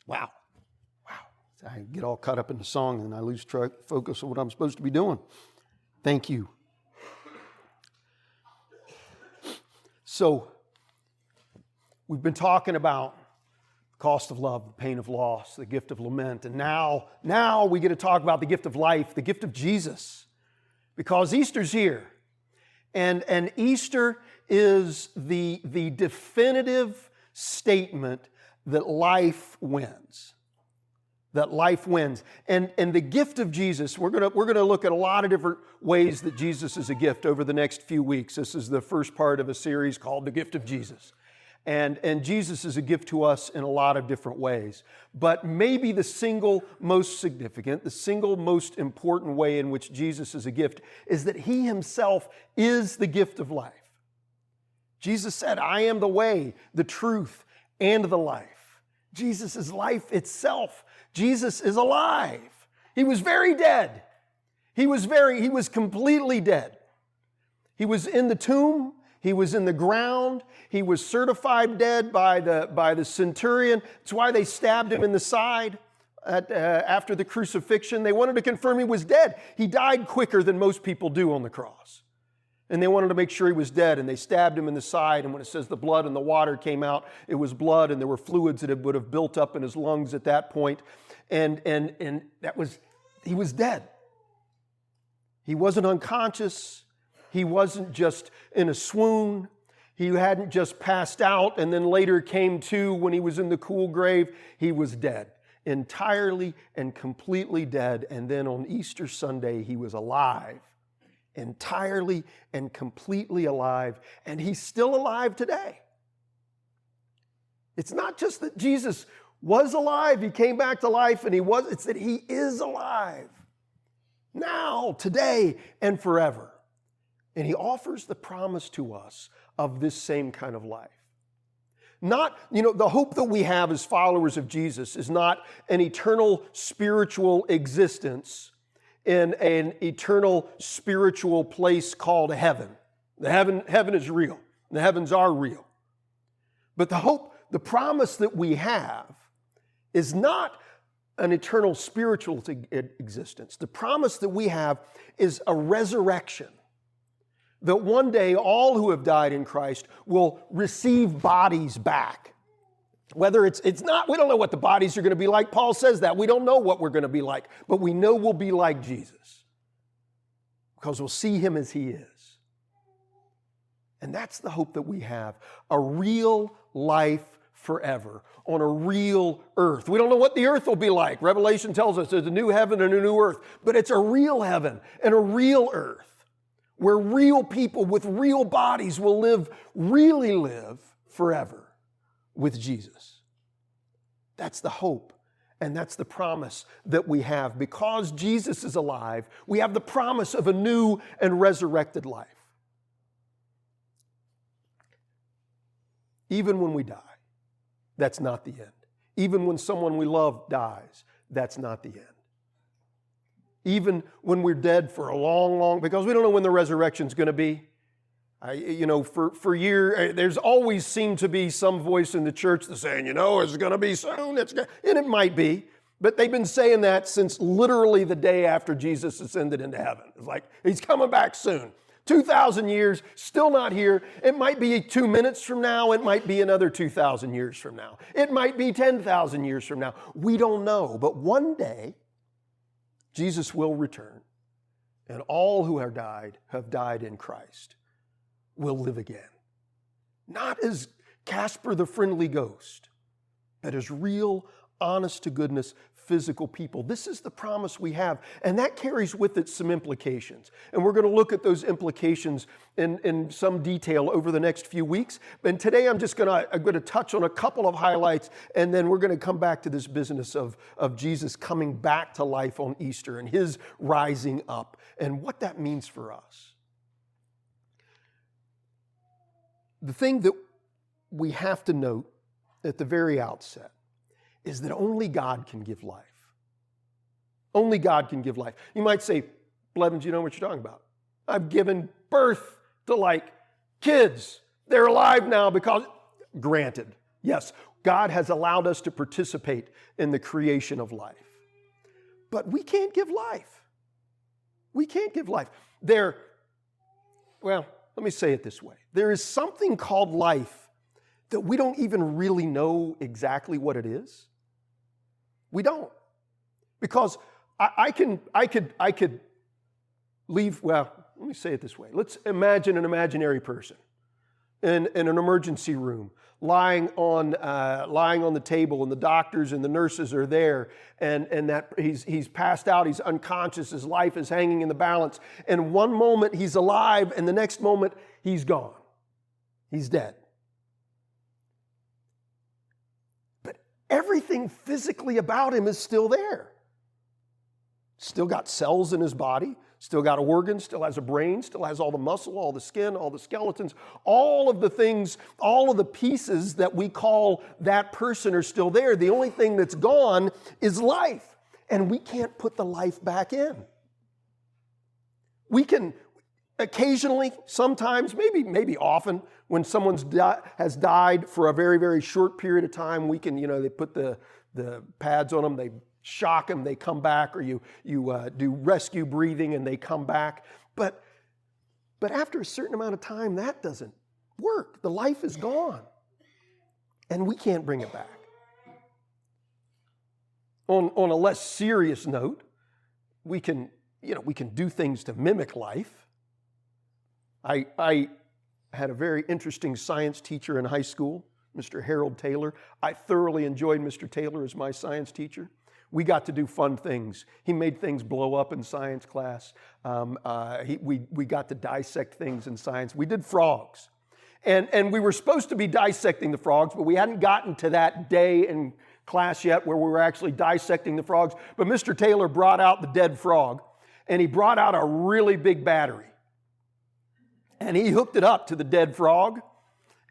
Wow. I get all caught up in the song and I lose focus on what I'm supposed to be doing. Thank you. So, we've been talking about the cost of love, the pain of loss, the gift of lament, and now we get to talk about the gift of life, the gift of Jesus, because Easter's here. And Easter is the definitive statement that life wins. That life wins. And the gift of Jesus, we're gonna look at a lot of different ways that Jesus is a gift over the next few weeks. This is the first part of a series called The Gift of Jesus. And Jesus is a gift to us in a lot of different ways. But maybe the single most significant, the single most important way in which Jesus is a gift is that He Himself is the gift of life. Jesus said, I am the way, the truth, and the life. Jesus is life itself. Jesus is alive. He was very dead. He was completely dead. He was in the tomb. He was in the ground. He was certified dead by the centurion. That's why they stabbed him in the side after the crucifixion. They wanted to confirm he was dead. He died quicker than most people do on the cross. And they wanted to make sure he was dead, and they stabbed him in the side. And when it says the blood and the water came out, it was blood, and there were fluids that would have built up in his lungs at that point. And he was dead. He wasn't unconscious. He wasn't just in a swoon. He hadn't just passed out and then later came to when he was in the cool grave. He was dead, entirely and completely dead. And then on Easter Sunday, he was alive, entirely and completely alive. And he's still alive today. It's not just that Jesus was alive, he came back to life, and it's that he is alive now, today, and forever. And he offers the promise to us of this same kind of life. Not, the hope that we have as followers of Jesus is not an eternal spiritual existence in an eternal spiritual place called heaven. Heaven is real. The heavens are real. But the promise that we have is not an eternal spiritual existence. The promise that we have is a resurrection. That one day all who have died in Christ will receive bodies back. Whether it's not, we don't know what the bodies are going to be like. Paul says that. We don't know what we're going to be like, but we know we'll be like Jesus because we'll see him as he is. And that's the hope that we have, a real life forever on a real earth. We don't know what the earth will be like. Revelation tells us there's a new heaven and a new earth, but it's a real heaven and a real earth where real people with real bodies will really live forever with Jesus. That's the hope and that's the promise that we have. Because Jesus is alive, we have the promise of a new and resurrected life. Even when we die, that's not the end. Even when someone we love dies, that's not the end. Even when we're dead for a long, because we don't know when the resurrection's going to be. For years, there's always seemed to be some voice in the church that's saying, it's going to be soon. And it might be. But they've been saying that since literally the day after Jesus ascended into heaven. It's like, he's coming back soon. 2,000 years, still not here. It might be 2 minutes from now. It might be another 2,000 years from now. It might be 10,000 years from now. We don't know. But one day, Jesus will return, and all who have died in Christ, will live again. Not as Casper the Friendly Ghost, but as real, honest-to-goodness, physical people. This is the promise we have, and that carries with it some implications. And we're going to look at those implications in some detail over the next few weeks. And today I'm going to touch on a couple of highlights, and then we're going to come back to this business of Jesus coming back to life on Easter and his rising up and what that means for us. The thing that we have to note at the very outset is that only God can give life. Only God can give life. You might say, Blevins, you know what you're talking about. I've given birth to kids. They're alive now because, granted, yes, God has allowed us to participate in the creation of life. But we can't give life. We can't give life. Well, let me say it this way. There is something called life that we don't even really know exactly what it is. We don't. Because I could leave, well, let me say it this way. Let's imagine an imaginary person in an emergency room, lying on the table, and the doctors and the nurses are there, and that he's passed out, he's unconscious, his life is hanging in the balance. And one moment he's alive, and the next moment he's gone. He's dead. But everything physically about him is still there. Still got cells in his body, still got organs, still has a brain, still has all the muscle, all the skin, all the skeletons, all of the things, all of the pieces that we call that person are still there. The only thing that's gone is life, and we can't put the life back in. We can occasionally, sometimes, maybe often, when someone's has died for a very, very short period of time, we can, they put the pads on them, they shock them, they come back, or you do rescue breathing and they come back. But after a certain amount of time, that doesn't work. The life is gone, and we can't bring it back. On a less serious note, we can do things to mimic life. I had a very interesting science teacher in high school, Mr. Harold Taylor. I thoroughly enjoyed Mr. Taylor as my science teacher. We got to do fun things. He made things blow up in science class. We got to dissect things in science. We did frogs. And we were supposed to be dissecting the frogs, but we hadn't gotten to that day in class yet where we were actually dissecting the frogs. But Mr. Taylor brought out the dead frog, and he brought out a really big battery. And he hooked it up to the dead frog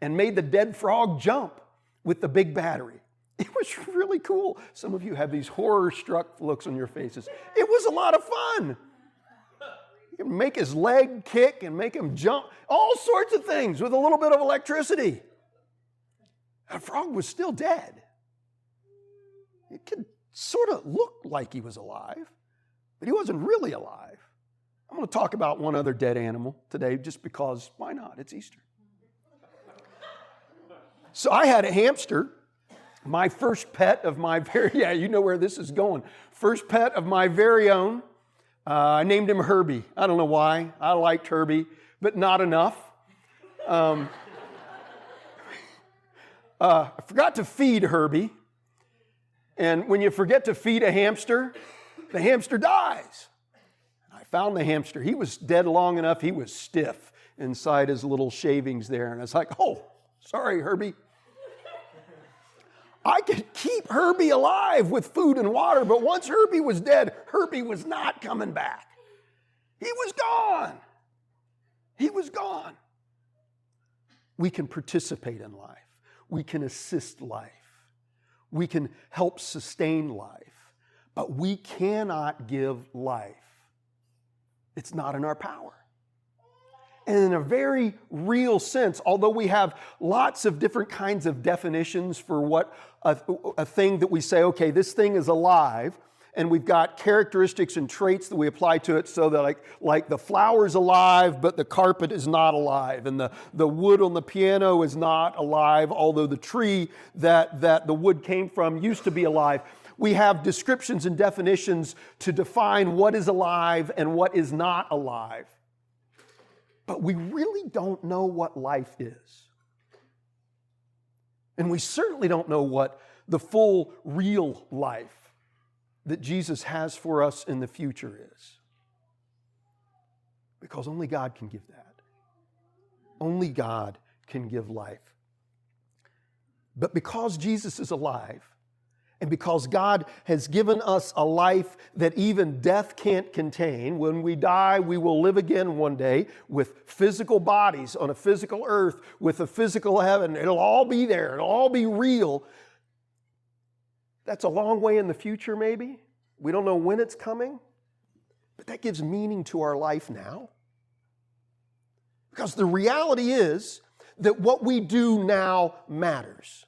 and made the dead frog jump with the big battery. It was really cool. Some of you have these horror-struck looks on your faces. It was a lot of fun. You can make his leg kick and make him jump, all sorts of things with a little bit of electricity. That frog was still dead. It could sort of look like he was alive, but he wasn't really alive. I'm going to talk about one other dead animal today just because, why not? It's Easter. So I had a hamster. My first pet of my you know where this is going. First pet of my very own. I named him Herbie. I don't know why. I liked Herbie, but not enough. I forgot to feed Herbie. And when you forget to feed a hamster, the hamster dies. I found the hamster. He was dead long enough. He was stiff inside his little shavings there. And I was like, oh, sorry, Herbie. I could keep Herbie alive with food and water, but once Herbie was dead, Herbie was not coming back. He was gone. He was gone. We can participate in life. We can assist life. We can help sustain life, but we cannot give life. It's not in our power. And in a very real sense, although we have lots of different kinds of definitions for what a thing that we say, okay, this thing is alive, and we've got characteristics and traits that we apply to it, so that like the flower's alive, but the carpet is not alive, and the wood on the piano is not alive, although the tree that the wood came from used to be alive. We have descriptions and definitions to define what is alive and what is not alive. But we really don't know what life is. And we certainly don't know what the full, real life that Jesus has for us in the future is. Because only God can give that. Only God can give life. But because Jesus is alive, and because God has given us a life that even death can't contain, when we die, we will live again one day with physical bodies on a physical earth, with a physical heaven. It'll all be there. It'll all be real. That's a long way in the future, maybe. We don't know when it's coming, but that gives meaning to our life now. Because the reality is that what we do now matters.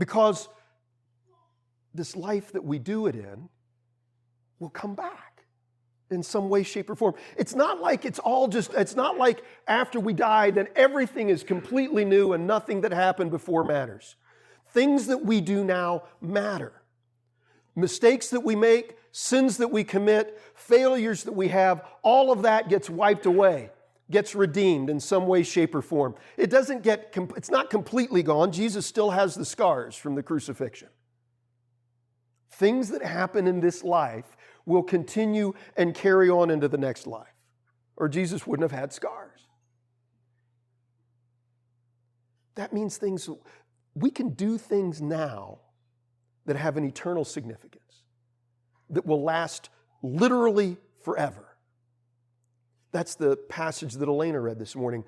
Because this life that we do it in will come back in some way, shape, or form. It's not like it's not like after we die that everything is completely new and nothing that happened before matters. Things that we do now matter. Mistakes that we make, sins that we commit, failures that we have, all of that gets wiped away, gets redeemed in some way, shape, or form. It's not completely gone. Jesus still has the scars from the crucifixion. Things that happen in this life will continue and carry on into the next life, or Jesus wouldn't have had scars. That means we can do things now that have an eternal significance, that will last literally forever. That's the passage that Elena read this morning.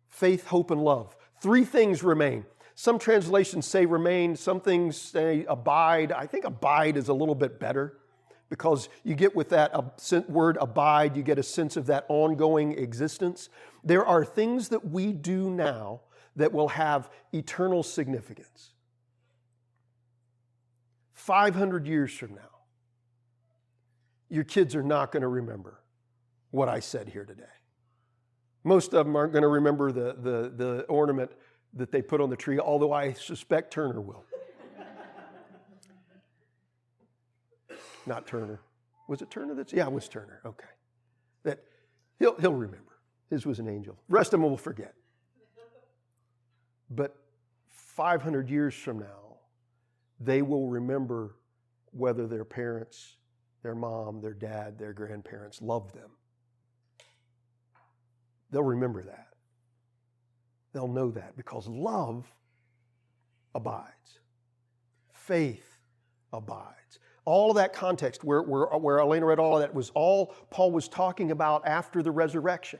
Faith, hope, and love. 3 things remain. Some translations say remain, some things say abide. I think abide is a little bit better because you get with that word abide, you get a sense of that ongoing existence. There are things that we do now that will have eternal significance. 500 years from now, your kids are not going to remember what I said here today. Most of them aren't going to remember the ornament that they put on the tree, although I suspect Turner will. Not Turner. Was it Turner? Yeah, it was Turner. Okay. That he'll remember. His was an angel. The rest of them will forget. But 500 years from now, they will remember whether their parents, their mom, their dad, their grandparents loved them. They'll remember that. They'll know that because love abides. Faith abides. All of that context where Elena read all of that was all Paul was talking about after the resurrection.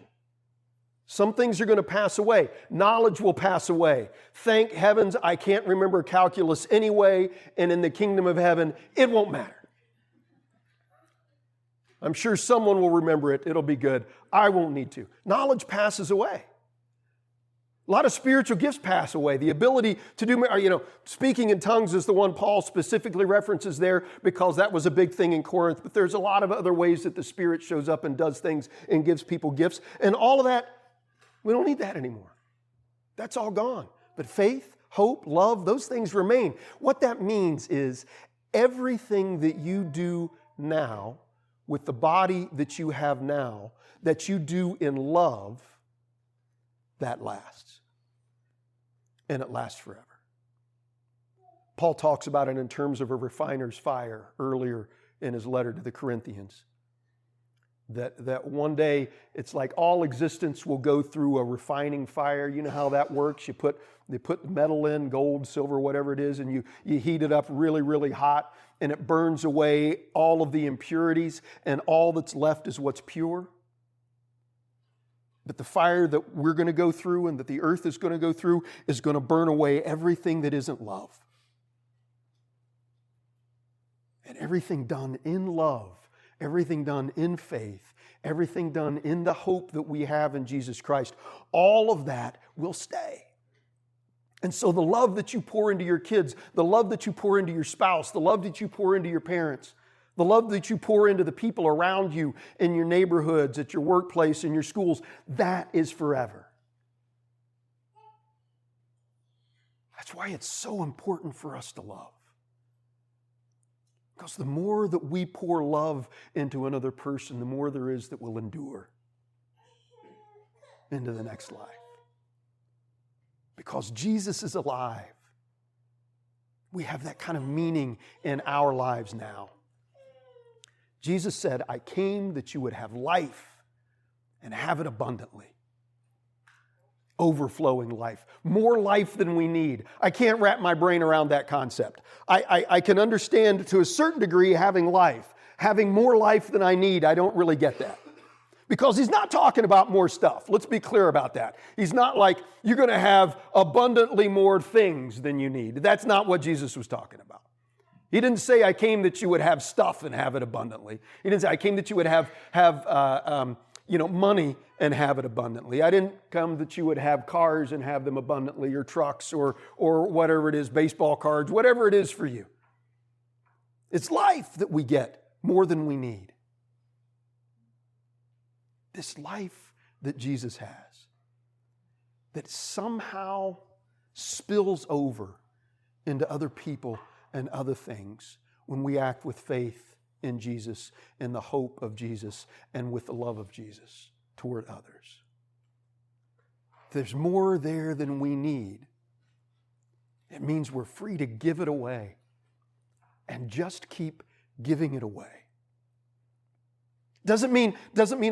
Some things are going to pass away. Knowledge will pass away. Thank heavens I can't remember calculus anyway, and in the kingdom of heaven, it won't matter. I'm sure someone will remember it. It'll be good. I won't need to. Knowledge passes away. A lot of spiritual gifts pass away. The ability to do, speaking in tongues is the one Paul specifically references there because that was a big thing in Corinth. But there's a lot of other ways that the Spirit shows up and does things and gives people gifts. And all of that, we don't need that anymore. That's all gone. But faith, hope, love, those things remain. What that means is everything that you do now with the body that you have now, that you do in love, that lasts. And it lasts forever. Paul talks about it in terms of a refiner's fire earlier in his letter to the Corinthians. That one day, it's like all existence will go through a refining fire. You know how that works? They put metal in, gold, silver, whatever it is, and you heat it up really, really hot, and it burns away all of the impurities, and all that's left is what's pure. But the fire that we're going to go through and that the earth is going to go through is going to burn away everything that isn't love. And everything done in love, everything done in faith, everything done in the hope that we have in Jesus Christ, all of that will stay. And so the love that you pour into your kids, the love that you pour into your spouse, the love that you pour into your parents, the love that you pour into the people around you in your neighborhoods, at your workplace, in your schools, that is forever. That's why it's so important for us to love. Because the more that we pour love into another person, the more there is that will endure into the next life. Because Jesus is alive. We have that kind of meaning in our lives now. Jesus said, I came that you would have life and have it abundantly. Overflowing life. More life than we need. I can't wrap my brain around that concept. I can understand to a certain degree having life. Having more life than I need, I don't really get that. Because he's not talking about more stuff. Let's be clear about that. He's not like, you're going to have abundantly more things than you need. That's not what Jesus was talking about. He didn't say, I came that you would have stuff and have it abundantly. He didn't say, I came that you would have money and have it abundantly. I didn't come that you would have cars and have them abundantly, or trucks, or whatever it is, baseball cards, whatever it is for you. It's life that we get more than we need. This life that Jesus has, that somehow spills over into other people and other things when we act with faith in Jesus and the hope of Jesus and with the love of Jesus toward others. There's more there than we need. It means we're free to give it away and just keep giving it away. Doesn't mean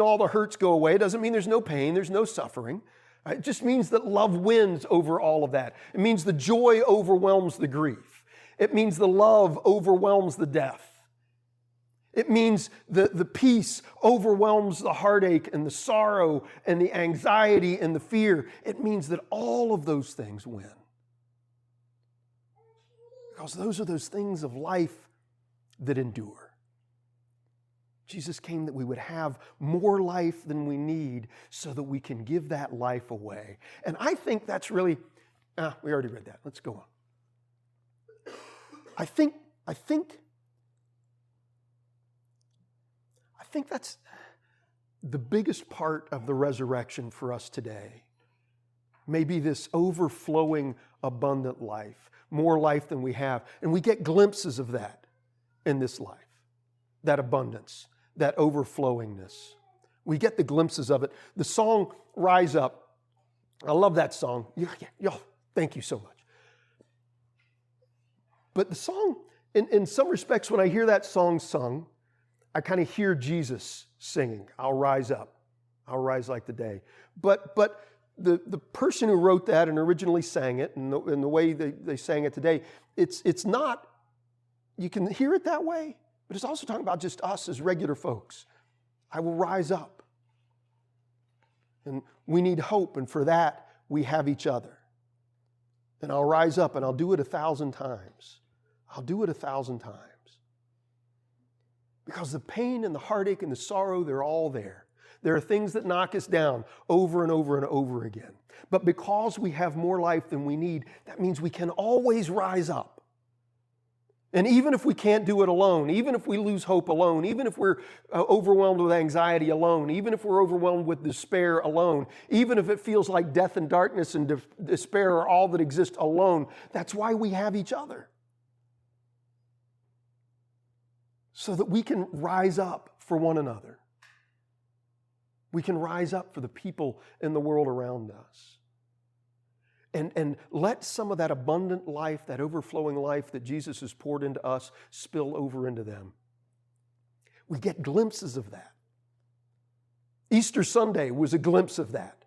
all the hurts go away. Doesn't mean there's no pain, there's no suffering. It just means that love wins over all of that. It means the joy overwhelms the grief. It means the love overwhelms the death. It means the peace overwhelms the heartache and the sorrow and the anxiety and the fear. It means that all of those things win. Because those are those things of life that endure. Jesus came that we would have more life than we need so that we can give that life away. And I think that's really, we already read that. Let's go on. I think that's the biggest part of the resurrection for us today. Maybe this overflowing, abundant life, more life than we have. And we get glimpses of that in this life, that abundance, that overflowingness. We get the glimpses of it. The song, Rise Up, I love that song. Y'all, thank you so much. But the song, in some respects, when I hear that song sung, I kind of hear Jesus singing, I'll rise up. I'll rise like the day. But the person who wrote that and originally sang it, and the way they sang it today, it's not, you can hear it that way, but it's also talking about just us as regular folks. I will rise up. And we need hope, and for that, we have each other. And I'll rise up, and I'll do it 1,000 times. I'll do it 1,000 times. Because the pain and the heartache and the sorrow, they're all there. There are things that knock us down over and over and over again. But because we have more life than we need, that means we can always rise up. And even if we can't do it alone, even if we lose hope alone, even if we're overwhelmed with anxiety alone, even if we're overwhelmed with despair alone, even if it feels like death and darkness and despair are all that exist alone, that's why we have each other. So that we can rise up for one another. We can rise up for the people in the world around us. And let some of that abundant life, that overflowing life that Jesus has poured into us, spill over into them. We get glimpses of that. Easter Sunday was a glimpse of that.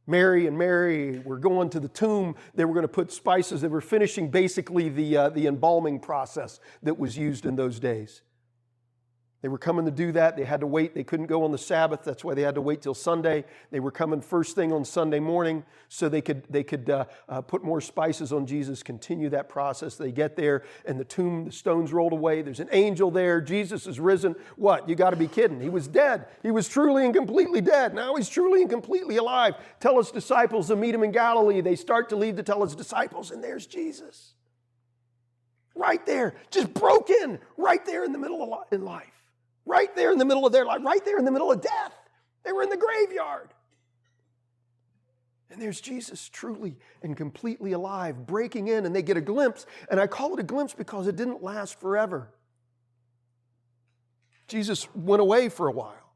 Mary were going to the tomb. They were going to put spices. They were finishing basically the embalming process that was used in those days. They were coming to do that. They had to wait. They couldn't go on the Sabbath. That's why they had to wait till Sunday. They were coming first thing on Sunday morning so they could put more spices on Jesus, continue that process. They get there, and the stones rolled away. There's an angel there. Jesus is risen. What? You got to be kidding. He was dead. He was truly and completely dead. Now he's truly and completely alive. Tell his disciples to meet him in Galilee. They start to leave to tell his disciples, and there's Jesus. Right there. Just broke in. Right there in the middle of life. Right there in the middle of their life, right there in the middle of death. They were in the graveyard. And there's Jesus truly and completely alive, breaking in, and they get a glimpse. And I call it a glimpse because it didn't last forever. Jesus went away for a while.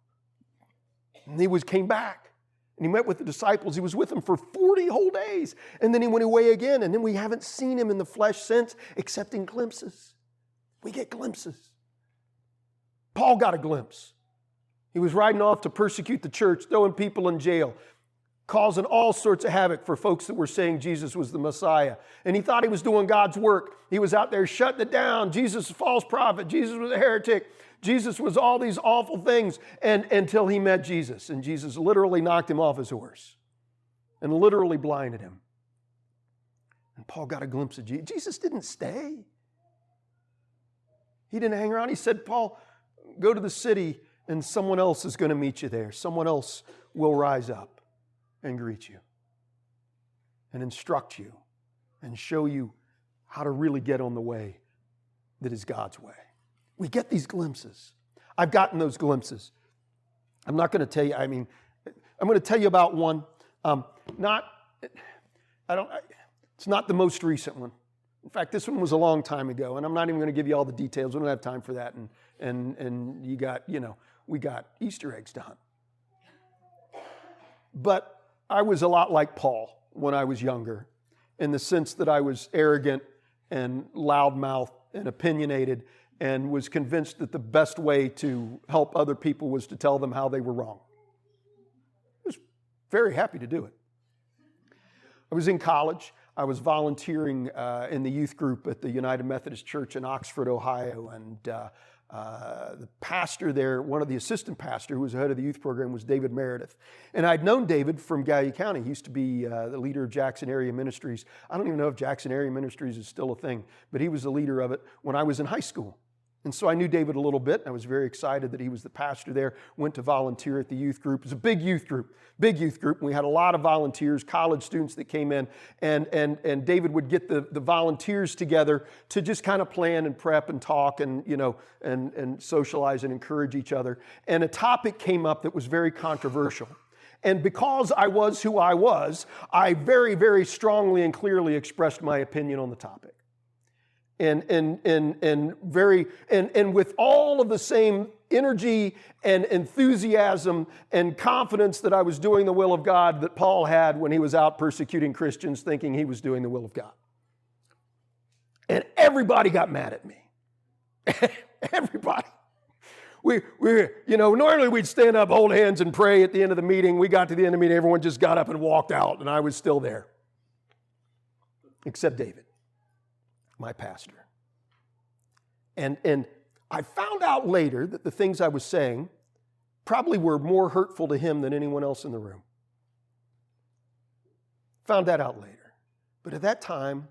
And he came back. And he met with the disciples. He was with them for 40 whole days. And then he went away again. And then we haven't seen him in the flesh since, except in glimpses. We get glimpses. Paul got a glimpse. He was riding off to persecute the church, throwing people in jail, causing all sorts of havoc for folks that were saying Jesus was the Messiah. And he thought he was doing God's work. He was out there shutting it down. Jesus was a false prophet. Jesus was a heretic. Jesus was all these awful things until he met Jesus. And Jesus literally knocked him off his horse and literally blinded him. And Paul got a glimpse of Jesus. Jesus didn't stay. He didn't hang around. He said, Paul, go to the city And someone else is going to meet you there. Someone else will rise up and greet you and instruct you and show you how to really get on the way that is God's way. We get these glimpses. I've gotten those glimpses. I'm not going to tell you, I'm going to tell you about one. It's not the most recent one. In fact, this one was a long time ago, and I'm not even going to give you all the details. We don't have time for that. And you got, we got Easter eggs to hunt. But I was a lot like Paul when I was younger, in the sense that I was arrogant and loudmouthed and opinionated, and was convinced that the best way to help other people was to tell them how they were wrong. I was very happy to do it. I was in college. I was volunteering in the youth group at the United Methodist Church in Oxford, Ohio, and the pastor there, one of the assistant pastor who was the head of the youth program, was David Meredith. And I'd known David from Gallia County. He used to be the leader of Jackson Area Ministries. I don't even know if Jackson Area Ministries is still a thing, but he was the leader of it when I was in high school. And so I knew David a little bit. I was very excited that he was the pastor there, went to volunteer at the youth group. It was a big youth group. And we had a lot of volunteers, college students that came in, and David would get the volunteers together to just kind of plan and prep and talk and, and socialize and encourage each other. And a topic came up that was very controversial. And because I was who I was, I very, very strongly and clearly expressed my opinion on the topic. And with all of the same energy and enthusiasm and confidence that I was doing the will of God that Paul had when he was out persecuting Christians, thinking he was doing the will of God. And everybody got mad at me. Everybody. We normally we'd stand up, hold hands, and pray at the end of the meeting. We got to the end of the meeting, everyone just got up and walked out, and I was still there. Except David, my pastor. And I found out later that the things I was saying probably were more hurtful to him than anyone else in the room. Found that out later. But at that time,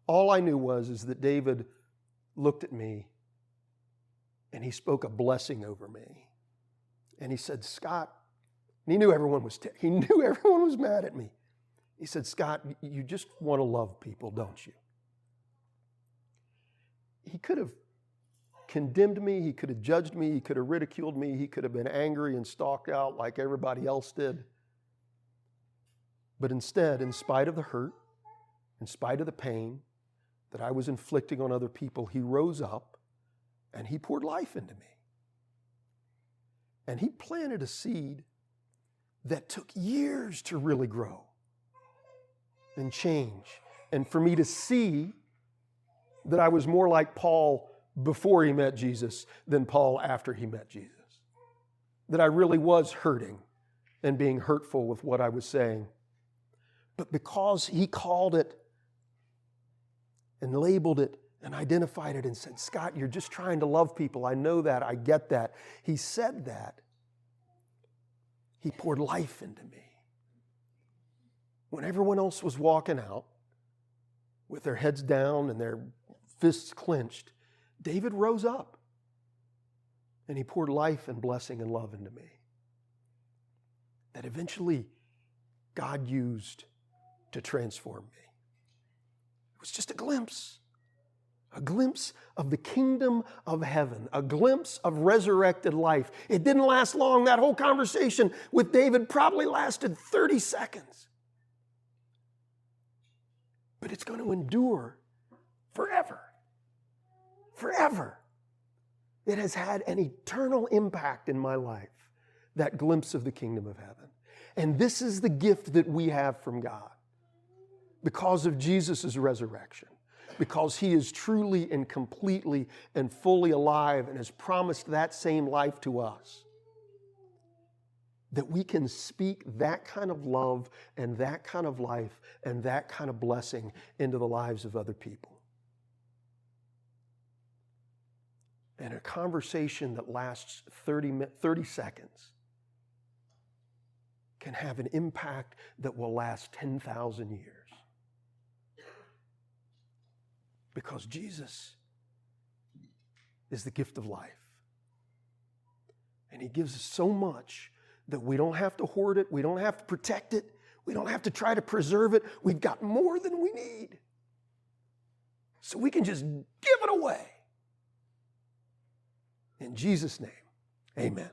all I knew is that David looked at me and he spoke a blessing over me. And he said, Scott, and he knew everyone was mad at me. He said, Scott, you just want to love people, don't you? He could have condemned me, he could have judged me, he could have ridiculed me, he could have been angry and stalked out like everybody else did. But instead, in spite of the hurt, in spite of the pain that I was inflicting on other people, he rose up and he poured life into me. And he planted a seed that took years to really grow and change. And for me to see that I was more like Paul before he met Jesus than Paul after he met Jesus. That I really was hurting and being hurtful with what I was saying. But because he called it and labeled it and identified it and said, Scott, you're just trying to love people. I know that. I get that. He said that. He poured life into me. When everyone else was walking out with their heads down and their fists clenched, David rose up and he poured life and blessing and love into me that eventually God used to transform me. It was just a glimpse of the kingdom of heaven, a glimpse of resurrected life. It didn't last long. That whole conversation with David probably lasted 30 seconds. But it's going to endure forever. Forever. It has had an eternal impact in my life, that glimpse of the kingdom of heaven. And this is the gift that we have from God because of Jesus' resurrection, because he is truly and completely and fully alive and has promised that same life to us, that we can speak that kind of love and that kind of life and that kind of blessing into the lives of other people. And a conversation that lasts 30 seconds can have an impact that will last 10,000 years. Because Jesus is the gift of life. And he gives us so much that we don't have to hoard it. We don't have to protect it. We don't have to try to preserve it. We've got more than we need. So we can just give it away. In Jesus' name, amen.